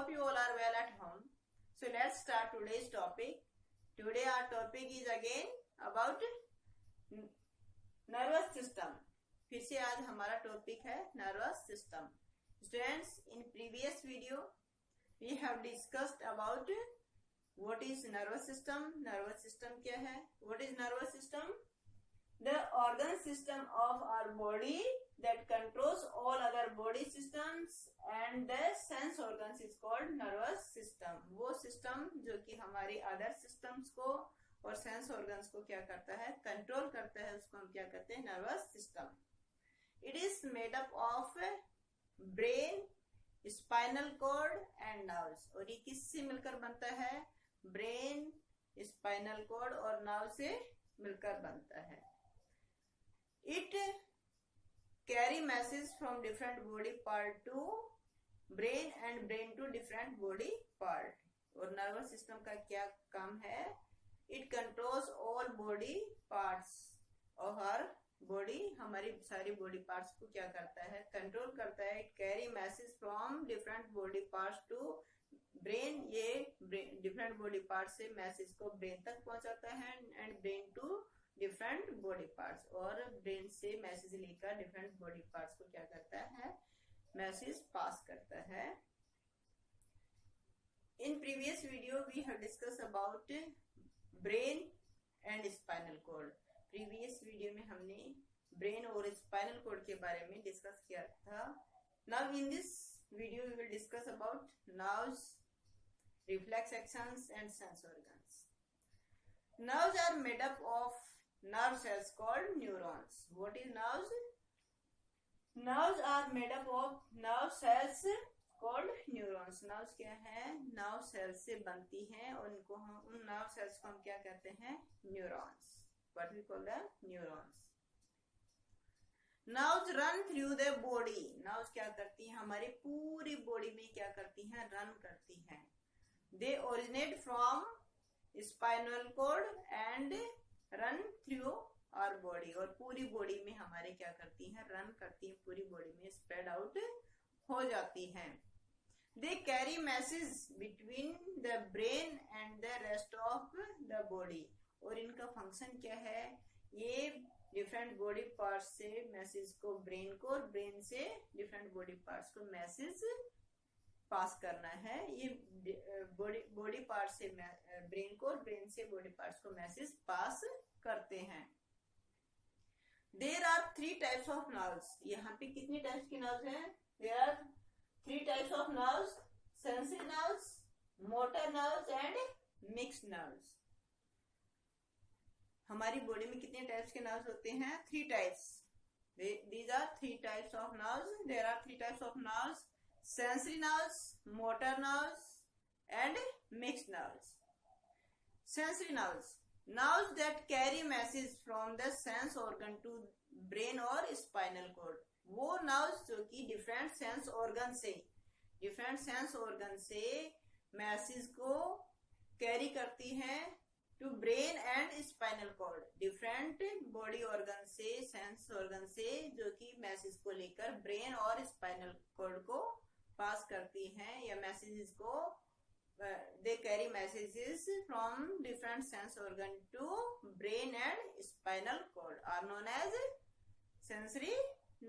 hope you all are well at home. So let's start today's topic. Today our topic is again about nervous system. फिर से आज हमारा topic है nervous system. Students, in previous video we have discussed about what is nervous system. Nervous system क्या है? What is nervous system? The organ system of our body that controls all other body systems and the sense organs is called nervous system. वो system जो कि हमारी other systems को और sense organs को क्या करता है, कंट्रोल करता है, उसको हम क्या कहते हैं, nervous system. It is made up of brain, spinal cord and nerves. और ये किससे मिलकर बनता है? brain, spinal cord और nerve से मिलकर बनता है. It carry message from different body part to brain and brain to different body part. और nervous system का क्या काम है? It controls all body parts of our body. हमारी सारी body parts को क्या करता है? कंट्रोल करता है. It carry message from different body parts to brain. ये different body parts से message को brain तक पहुंचाता है and brain to different body parts. और ब्रेन से मैसेज लेकर डिफरेंट बॉडी पार्ट्स को क्या करता है, मैसेज पास करता है. In previous video we have discuss about brain and spinal cord. Previous video में हमने ब्रेन और स्पाइनल कॉर्ड के बारे में डिस्कस किया था. Now in this video we will discuss about nerves, reflex actions and sense organs. Nerves are made up of nerve cells called neurons. What is nerves? Nerves are made up of nerve cells called neurons. Nerves क्या है? nerve cells से बनती हैं और उनको हम उन nerve cells को हम क्या कहते हैं? neurons. What we call them? neurons. Nerves run through the body. Nerves क्या करती हैं? हमारी पूरी बॉडी में क्या करती हैं? रन करती हैं. They originate from spinal cord and run through our body. और पूरी बॉडी में हमारे क्या करती हैं? रन करती हैं, पूरी बॉडी में स्प्रेड आउट हो जाती हैं. They carry message between the brain and the rest of the body. और इनका फंक्शन क्या है? ये डिफरेंट बॉडी पार्ट्स से मैसेज को ब्रेन को और ब्रेन से डिफरेंट बॉडी पार्ट्स को मैसेज पास करना है. ये बॉडी पार्ट से ब्रेन को और ब्रेन से बॉडी पार्ट्स को मैसेज पास करते हैं. There are 3 types of nerves. यहाँ पे कितनी टाइप्स की नर्व्स हैं? There are 3 types of nerves: sensory nerves, motor nerves and mixed nerves. हमारी बॉडी में कितने टाइप्स के नर्व्स होते हैं? 3 types. These are 3 types of nerves. There are 3 types of nerves: sensory nerves, motor nerves and mixed nerves. Sensory nerves, nerves that carry message from the sense organ to brain और spinal cord. वो nerves जो कि different sense organ से message को carry करती हैं to brain and spinal cord. Different body organ से, sense organ से जो कि मैसेज को लेकर ब्रेन और स्पाइनल कॉर्ड को पास करती हैं या मैसेजेस को they carry messages from different sense organ to brain and spinal cord are known as sensory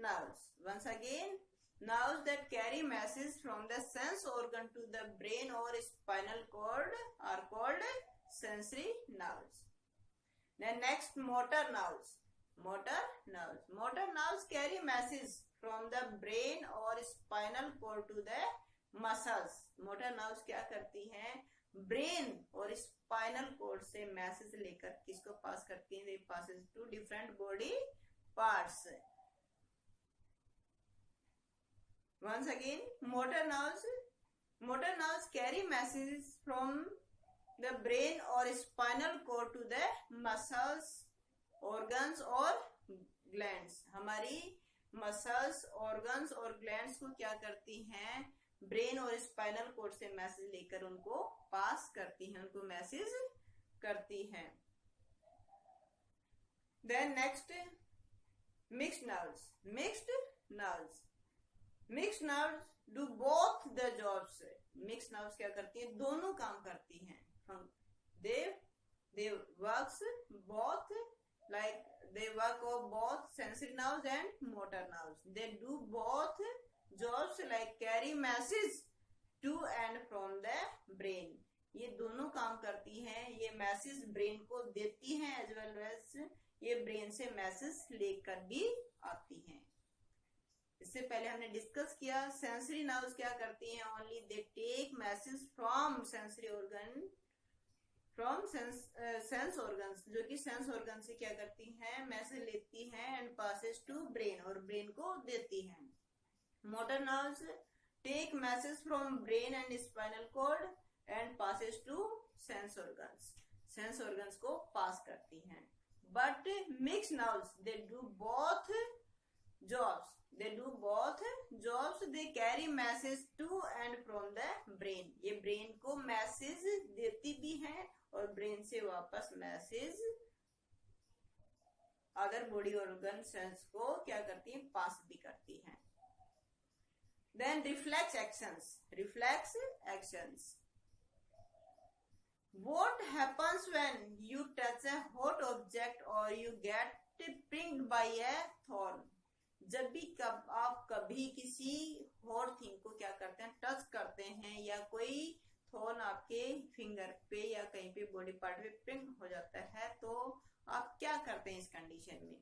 nerves. Once again, nerves that carry message from the sense organ to the brain or spinal cord are called sensory nerves. Then next, motor nerves. Motor nerves carry message from the brain or spinal cord to the muscles. Motor nerves क्या करती हैं? Brain और spinal code से message लेकर किसको पास करती हैं? They passes to different body parts. Once again, motor nerves carry messages from the brain or spinal cord to the muscles, organs और glands. हमारी मसल्स, ऑर्गन्स और ग्लैंड्स को क्या करती हैं? ब्रेन और स्पाइनल कोर्ड से मैसेज लेकर उनको पास करती हैं, उनको मैसेज करती हैं. Then next, mixed nerves. Mix nerves do both the jobs. Mix nerves क्या करती हैं, दोनों काम करती हैं। They works both, like they work of both sensory nerves and motor nerves. They do both jobs like carry messages to and from the brain. ये दोनों काम करती हैं, ये मैसेज ब्रेन को देती हैं एज वेल एज ये ब्रेन से मैसेज लेकर भी आती हैं। इससे पहले हमने डिस्कस किया सेंसरी नर्व्स क्या करती हैं, only they take message from sensory organ, from sense organs, जो कि सेंस ऑर्गन से क्या करती हैं, मैसेज लेती हैं एंड पासेस टू ब्रेन, और ब्रेन को देती हैं। Motor nerves take message from brain and spinal cord and passes to sense organs, sense organs को पास करती हैं। But mix nerves they do both jobs, they carry message to and from the brain. ये brain को message देती भी हैं और brain से वापस message other body organ sense को क्या करती हैं, पास भी करती हैं। Then reflex actions, what happens when you touch a hot object or you get pricked by a thorn? जब भी आप कभी किसी हॉट थिंग को क्या करते हैं, टच करते हैं, या कोई थॉर्न आपके फिंगर पे या कहीं पे बॉडी पार्ट पे प्रिंक हो जाता है, तो आप क्या करते हैं इस कंडीशन में?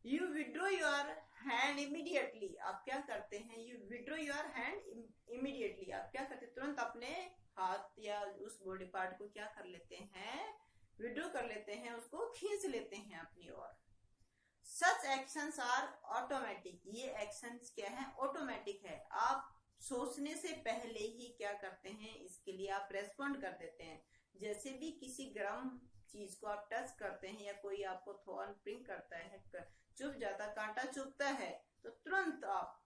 You withdraw your hand immediately. आप क्या करते हैं, you withdraw your hand immediately. आप क्या करते हैं, तुरंत अपने हाथ या उस बॉडी पार्ट को क्या कर लेते हैं, विड्रॉ कर लेते हैं, उसको खींच लेते हैं अपनी ओर। Such actions are automatic. ये एक्शंस क्या है, ऑटोमेटिक है। आप सोचने से पहले ही क्या करते हैं, इसके लिए आप रेस्पॉन्ड कर देते हैं। जैसे भी किसी गर्म चीज को आप टच करते हैं या कोई आपको थॉर्न प्रिंक करता है, चुभ जाता, कांटा चुभता है, तो तुरंत आप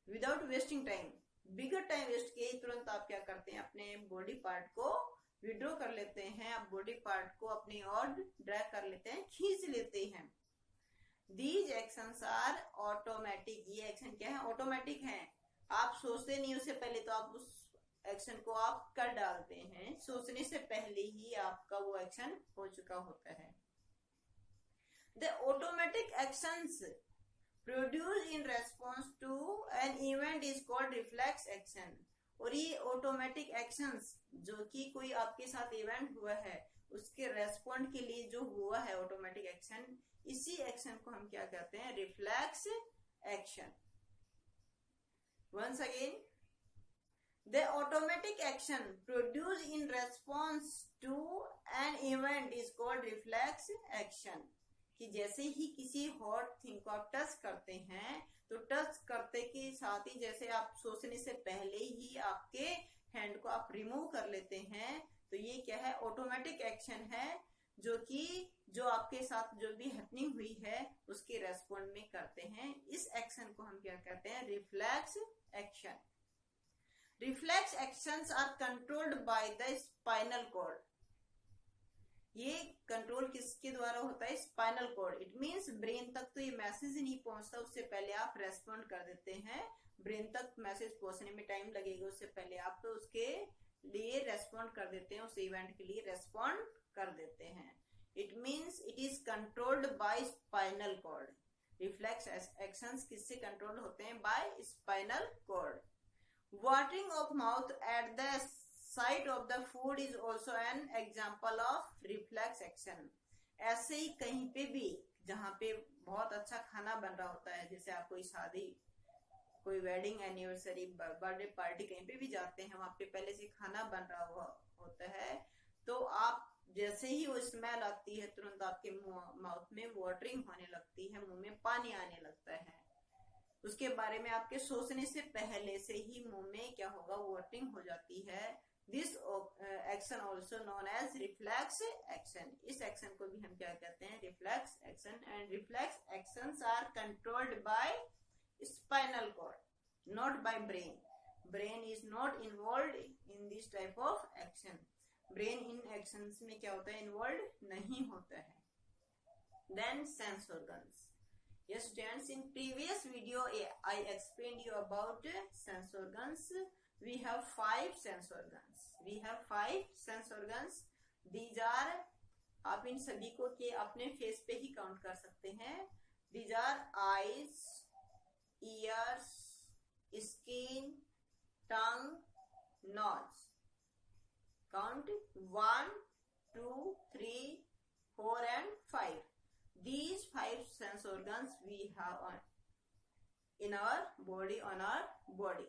विदाउट वेस्टिंग टाइम, बिगर टाइम वेस्ट किए तुरंत आप क्या करते हैं, अपने बॉडी पार्ट को विड्रॉ कर लेते हैं। आप बॉडी पार्ट को अपनी ओर ड्रैग कर लेते हैं, खींच लेते हैं। These actions are automatic. ये एक्शन क्या है, ऑटोमेटिक है। आप सोचते नहीं उससे पहले, तो आप उस एक्शन को आप कर डालते हैं। सोचने से पहले ही आपका वो एक्शन हो चुका होता है। The automatic actions produced in response to an event is called reflex action. और ये ऑटोमेटिक एक्शंस जो कि कोई आपके साथ इवेंट हुआ है उसके रेस्पॉन्ड के लिए जो हुआ है ऑटोमेटिक एक्शन, इसी एक्शन को हम क्या कहते हैं, reflex action. Once again, the automatic action produce in response to an event is called reflex action. कि जैसे ही किसी हॉट थिंग को आप टच करते हैं, तो टच करते के साथ ही जैसे आप सोचने से पहले ही आपके हैंड को आप रिमूव कर लेते हैं, तो ये क्या है, ऑटोमेटिक एक्शन है, जो कि जो आपके साथ जो भी हैपनिंग हुई है उसके रेस्पॉन्ड में करते हैं। इस एक्शन को हम क्या कहते हैं, reflex action. Reflex actions are controlled by the spinal cord. ये कंट्रोल किसके द्वारा होता है, spinal cord. It means brain तक तो ये मैसेज नहीं पहुंचता, उससे पहले आप रेस्पॉन्ड कर देते हैं। ब्रेन तक मैसेज पहुंचने में टाइम लगेगा, उससे पहले आप तो उसके लिए रेस्पॉन्ड कर देते हैं, उस इवेंट के लिए रेस्पॉन्ड कर देते हैं। It means it is controlled by spinal cord. Reflex actions किससे कंट्रोल होते हैं, by spinal cord. Watering of mouth at the sight of the food is also an example of reflex action. ऐसे ही कहीं पे भी जहाँ पे बहुत अच्छा खाना बन रहा होता है, जैसे आप कोई शादी, कोई वेडिंग एनिवर्सरी, बर्थडे पार्टी कहीं पे भी जाते हैं, वहां पे पहले से खाना बन रहा हुआ होता है, तो आप जैसे ही वो स्मेल आती है तुरंत आपके माउथ में वाटरिंग होने लगती है, मुंह में पानी आने लगता है। उसके बारे में आपके सोचने से पहले से ही मुंह में क्या होगा, वाटरिंग हो जाती है। This action also known as reflex action. इस एक्शन को भी हम क्या कहते हैं, reflex action. And reflex actions are controlled by spinal cord, not by brain. Brain is not involved in this type of action. Brain in actions में क्या होता है, involved नहीं होता है। Then sense organs. Yes, students, in previous video I explained you about sense organs. We have 5 sense organs. These are, आप इन सभी को के अपने फेस पे ही काउंट कर सकते हैं. These are eyes, ears, skin, tongue, nose. Count 1, 2, 3, 4 and 5. These 5 sense organs we have in our body.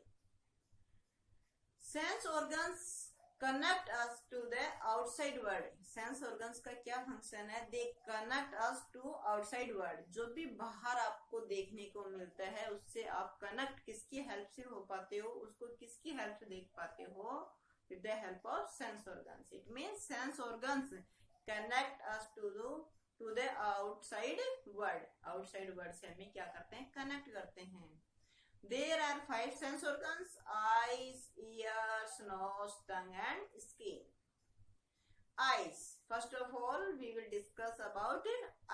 Sense organs connect us to the outside world. Sense organs का क्या फंक्शन है? They connect us to outside world. जो भी बाहर आपको देखने को मिलता है उससे आप कनेक्ट किसकी हेल्प से हो पाते हो, उसको किसकी हेल्प से देख पाते हो? With the help of sense organs. It means sense organs connect us to the outside world. Outside world से हमें क्या करते हैं? कनेक्ट करते हैं. There are 5 sense organs: eyes, ears, nose, tongue and skin. Eyes. First of all, we will discuss about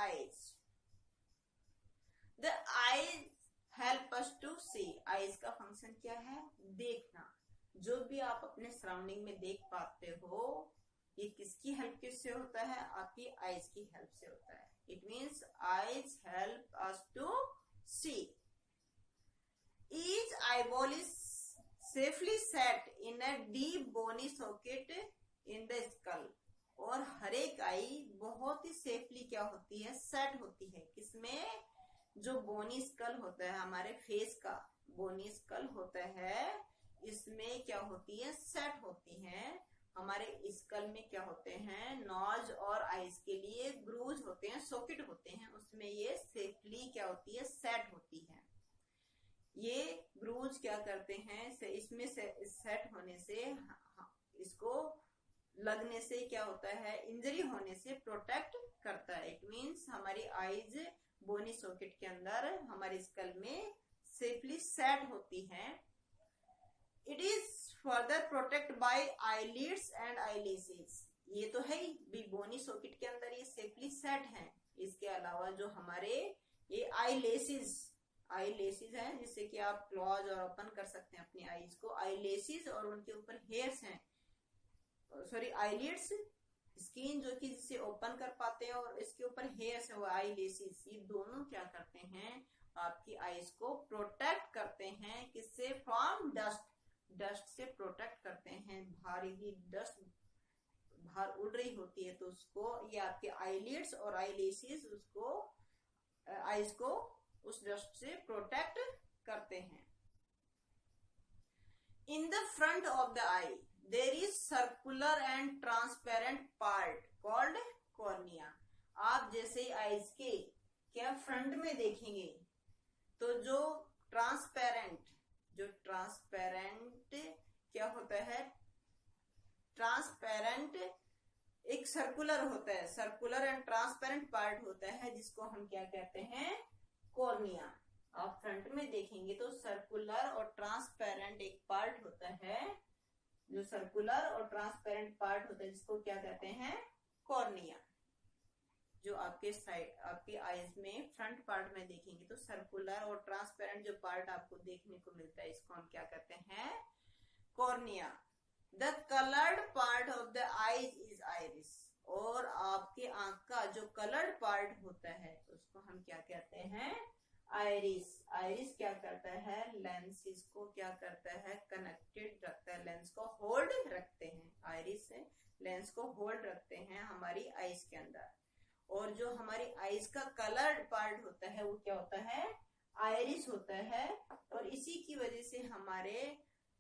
eyes. The eyes help us to see. Eyes का function क्या है? देखना. जो भी आप अपने सराउंडिंग में देख पाते हो, ये किसकी हेल्प से होता है? आपकी आईज की हेल्प से होता है. It means eyes help us to see. Each eyeball is safely set in a deep bony socket in the skull. और हर एक आई बहुत ही सेफली क्या होती है? सेट होती है. किसमें? जो बोनी स्कल होता है, हमारे फेस का बोनी स्कल होता है, इसमें क्या होती है? सेट होती हैं. हमारे स्कल में क्या होते हैं? नोज और आईज के लिए ग्रूज होते हैं, सॉकेट होते हैं, उसमें ये सेफली क्या होती है? सेट होती है. ये ग्रूज क्या करते हैं? इसमें सेट होने से, इसको लगने से क्या होता है? इंजरी होने से प्रोटेक्ट करता है. इट मीन्स हमारी आईज बोनी सॉकेट के अंदर हमारे स्कल में सेफली सेट होती है. It is further protected by eyelids and eyelashes. ये तो है ही, बोनी सॉकेट के अंदर ये सेफली सेट है. इसके अलावा जो हमारे ये आईलेसेस हैं, जिससे कि आप क्लोज और ओपन कर सकते हैं अपनी आईज को. आईलेसेस और उनके ऊपर हेयर्स हैं, सॉरी आईलिड्स. स्किन जो कि जिससे ओपन कर पाते हैं और इसके ऊपर हेयर्स है वो आईलेसेस. ये दोनों क्या करते हैं? आपकी आईज को प्रोटेक्ट करते हैं. किससे? फ्रॉम डस्ट से प्रोटेक्ट करते हैं. भारी डस्ट बाहर उड़ रही होती है तो उसको, ये आपके आईलिड्स और आईलेसेस उसको, आईज को उस डस्ट से प्रोटेक्ट करते हैं. In the front of the eye there is circular and transparent part called cornea. आप जैसे आईज के क्या फ्रंट में देखेंगे तो जो ट्रांसपेरेंट क्या होता है? ट्रांसपेरेंट एक सर्कुलर होता है, सर्कुलर एंड ट्रांसपेरेंट पार्ट होता है, जिसको हम क्या कहते हैं? कॉर्निया. आप फ्रंट में देखेंगे तो सर्कुलर और ट्रांसपेरेंट एक पार्ट होता है, जो सर्कुलर और ट्रांसपेरेंट पार्ट होता है, जिसको क्या कहते हैं? कॉर्निया. जो आपके साइड, आपकी आईज में फ्रंट पार्ट में देखेंगे तो सर्कुलर और ट्रांसपेरेंट जो पार्ट आपको देखने को मिलता है, इसको हम क्या कहते हैं? Cornea. The coloured part of the eyes is iris. और आपके आंख का जो कलर्ड पार्ट होता है उसको हम क्या कहते हैं? आइरिस. आइरिस क्या करता है? लेंसेज को क्या करता है? कनेक्टेड रखता है, लेंस को होल्ड रखते हैं. आइरिस से लेंस को होल्ड रखते हैं हमारी आईज के अंदर. और जो हमारी आईज का कलर्ड पार्ट होता है वो क्या होता है? आइरिस होता है. और इसी की वजह से हमारे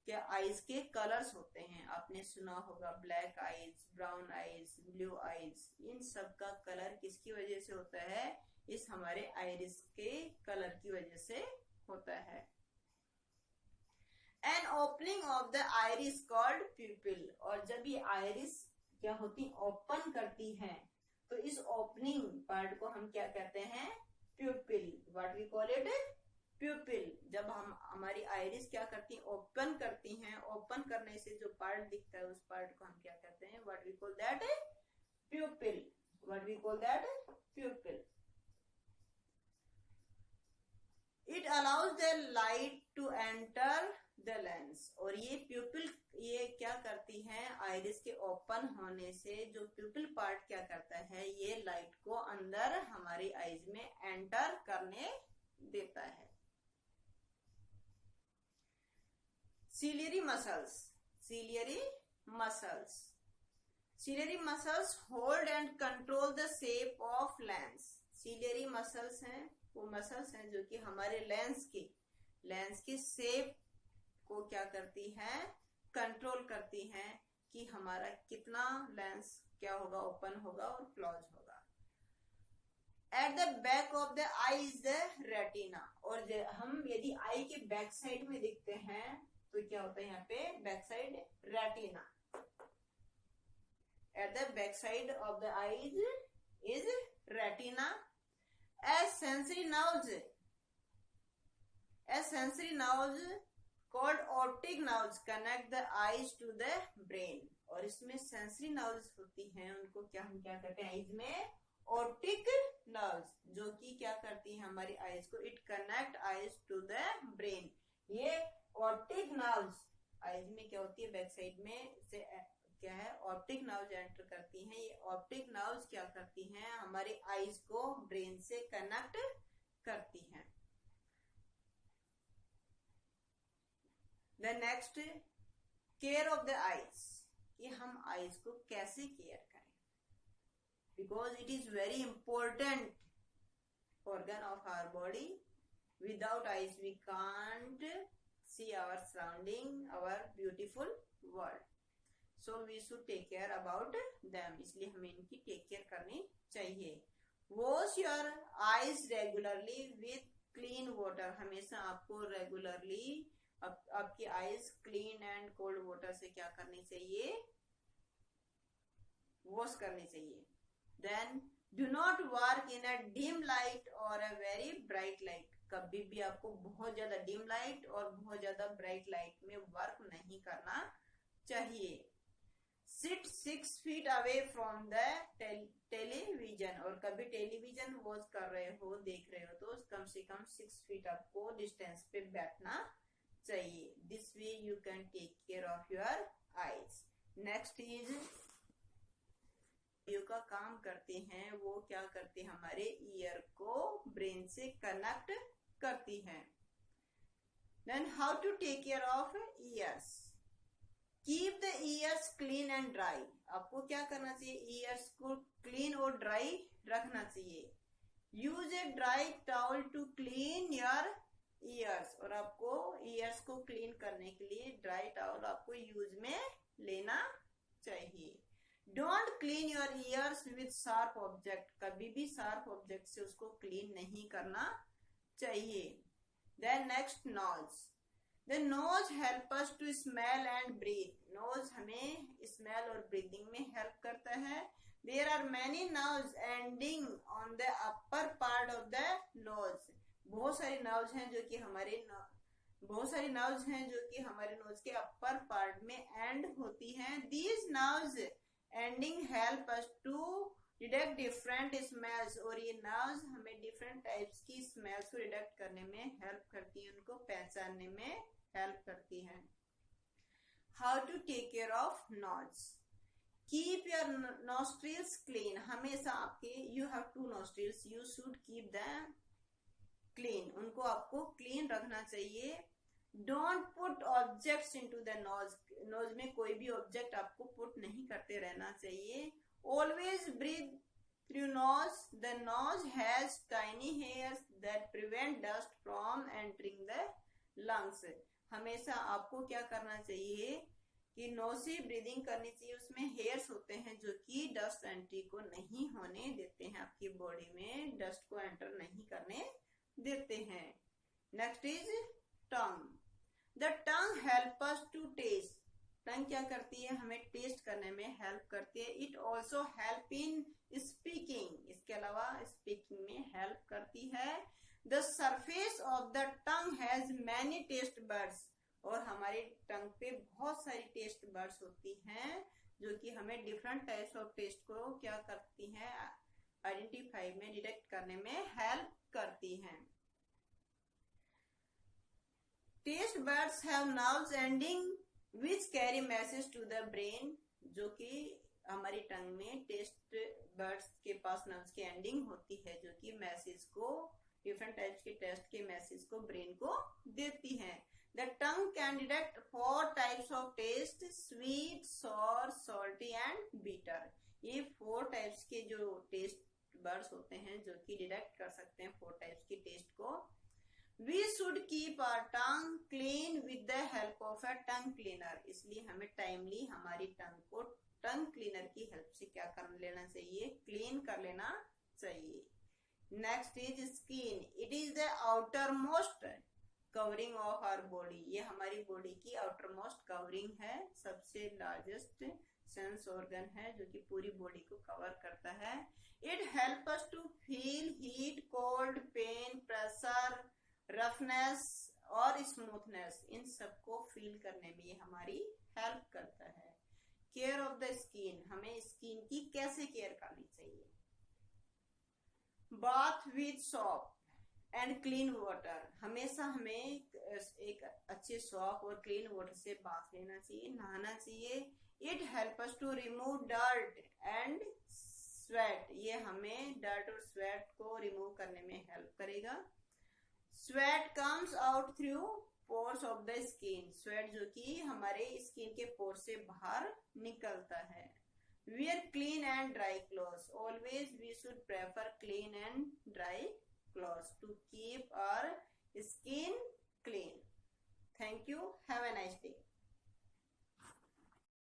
क्या आईज के कलर्स होते हैं. आपने सुना होगा black eyes, brown eyes, blue eyes. इन सब का कलर किसकी वजह से होता है? इस हमारे आइरिस के कलर की वजह से होता है. An opening of the iris called प्यूपिल. और जब ये आइरिस क्या होती? ओपन करती है, तो इस ओपनिंग पार्ट को हम क्या कहते हैं? Pupil. What we call it? Pupil. जब हम हमारी आइरिस क्या करती है? ओपन करती हैं. ओपन करने से जो पार्ट दिखता है उस पार्ट को हम क्या कहते हैं? What we call that? Pupil. What we call that? Pupil. It allows the light to enter the lens. और ये प्यूपिल ये क्या करती है, आइरिस के ओपन होने से जो प्यूपिल पार्ट क्या करता है, ये लाइट को अंदर हमारी आईज में एंटर करने देता है। Ciliary muscles. Ciliary muscles. Ciliary muscles hold and control the shape of lens. Ciliary muscles हैं वो muscles हैं जो कि हमारे लेंस की शेप को क्या करती हैं, कंट्रोल करती हैं कि हमारा कितना लेंस क्या होगा, ओपन होगा और क्लोज होगा। Eight the back of the I is the retina. और हम यदि आई के बैक साइड में देखते हैं तो क्या होता है, यहाँ पे back side retina. At the back side of the eyes is retina. As sensory nerves called optic nerves connect the eyes to the brain. और इसमें सेंसरी नर्व्स होती हैं, उनको हम क्या करते हैं आईज में, ऑप्टिक नर्व्स, जो कि क्या करती हैं हमारी आईज को, it connect eyes to the brain. ये ऑप्टिक नर्व्स आईज में क्या होती है, बैक साइड में से क्या है, ऑप्टिक नर्व्स एंटर करती हैं। ये ऑप्टिक नर्व्स क्या करती हैं, हमारी आईज को ब्रेन से कनेक्ट करती हैं। The next, care of the eyes, कि हम आईज को कैसे केयर करें, because it is very important organ of our body. Without eyes we can't see our surrounding, our beautiful world. So we should take care about them. इसलिए हमें इनकी take care करनी चाहिए। Wash your eyes regularly with clean water. हमेशा आपको regularly आपकी eyes clean and cold water से क्या करनी चाहिए, वॉश करनी चाहिए। Then do not work in a dim light or a very bright light. कभी भी आपको बहुत ज्यादा डिम लाइट और बहुत ज्यादा ब्राइट लाइट में वर्क नहीं करना चाहिए। Sit 6 feet away from the television. और कभी टेलीविजन वॉच कर रहे हो, देख रहे हो, तो कम से कम 6 feet आपको डिस्टेंस पे बैठना चाहिए। This way you can take care of your eyes. Next is का काम करते हैं, वो क्या करते हैं, हमारे ईयर को ब्रेन से कनेक्ट करती हैं। Then how to take care of ears? Keep the ears clean and dry. आपको क्या करना चाहिए, ईयर्स को क्लीन और ड्राई रखना चाहिए। Use a dry towel to clean your ears. और आपको ईयर्स को क्लीन करने के लिए ड्राई टॉवल आपको यूज में लेना चाहिए। Don't clean your ears with sharp object. कभी भी sharp object से उसको क्लीन नहीं करना चाहिए। Then next, nose. The nose help us to smell and breathe. Nose हमें smell और breathing में help करता है। There are many nerves ending on the upper part of the nose. बहुत सारी nerves हैं जो कि हमारे नोज के अपर पार्ट में एंड होती हैं। These nerves ending help us to detect different smells. और ये नर्व्स हमें डिफरेंट टाइप्स की स्मेल्स को डिटेक्ट करने में हेल्प करती है, उनको पहचानने में हेल्प करती है। How to take care of nose? Keep your nostrils clean. हमेशा आपके you have 2 nostrils, you should keep them clean. उनको आपको क्लीन रखना चाहिए। Don't put objects into the nose. Nose में कोई भी ऑब्जेक्ट आपको पुट नहीं करते रहना चाहिए। Always breathe through nose. The nose has tiny hairs that prevent dust from entering the lungs. हमेशा आपको क्या करना चाहिए कि नोज से ब्रीदिंग करनी चाहिए। उसमें हेयर्स होते हैं जो कि डस्ट एंट्री को नहीं होने देते हैं, आपकी बॉडी में डस्ट को एंटर नहीं करने देते हैं। Next is tongue. The tongue help us to taste. Tongue क्या करती है, हमें टेस्ट करने में हेल्प करती है। It also help in speaking. इसके अलावा स्पीकिंग में हेल्प करती है। The surface of the tongue has many taste buds. और हमारी टंग पे बहुत सारी टेस्ट बर्ड्स होती हैं जो कि हमें डिफरेंट टाइप्स ऑफ टेस्ट को क्या करती हैं, आइडेंटिफाई में, डिटेक्ट करने में हेल्प करती हैं। Taste buds have nerves ending which carry message to the brain, जो कि हमारी टंग में टेस्ट बर्ड्स के पास नर्व्स की एंडिंग होती है, जो कि मैसेज को, डिफरेंट टाइप्स के टेस्ट के मैसेज को ब्रेन को देती है। The tongue can detect 4 types of taste, sweet, sour, salty and bitter. ये 4 टाइप्स के जो टेस्ट बर्ड्स होते हैं जो कि डिटेक्ट कर सकते हैं 4 टाइप्स की टेस्ट को। We should keep our tongue clean with the help of a tongue cleaner। इसलिए हमें टाइमली हमारी टंग को टंग क्लीनर की हेल्प से क्या कर लेना चाहिए, क्लीन कर लेना चाहिए। Next is skin. It is the outer most covering of our body. ये हमारी बॉडी की आउटर मोस्ट कवरिंग है, सबसे लार्जेस्ट सेंस ऑर्गन है जो कि पूरी बॉडी को कवर करता है। It help us to feel heat, cold, pain, pressure, roughness और स्मूथनेस, इन सबको फील करने में ये हमारी हेल्प करता है। केयर ऑफ द स्किन, हमें स्किन की कैसे केयर करनी चाहिए। Bath with soap and clean water, हमेशा हमें एक अच्छे सॉप और क्लीन वाटर से बाथ लेना चाहिए, नहाना चाहिए। It help us to remove dirt and sweat, ये हमें डर्ट और स्वेट को रिमूव करने में हेल्प करेगा। Sweat comes out through pores of the skin, sweat जो कि हमारे स्किन के पोर से बाहर निकलता है। Wear clean and dry clothes, always we should prefer clean and dry clothes to keep our skin clean. Thank you, have a nice day.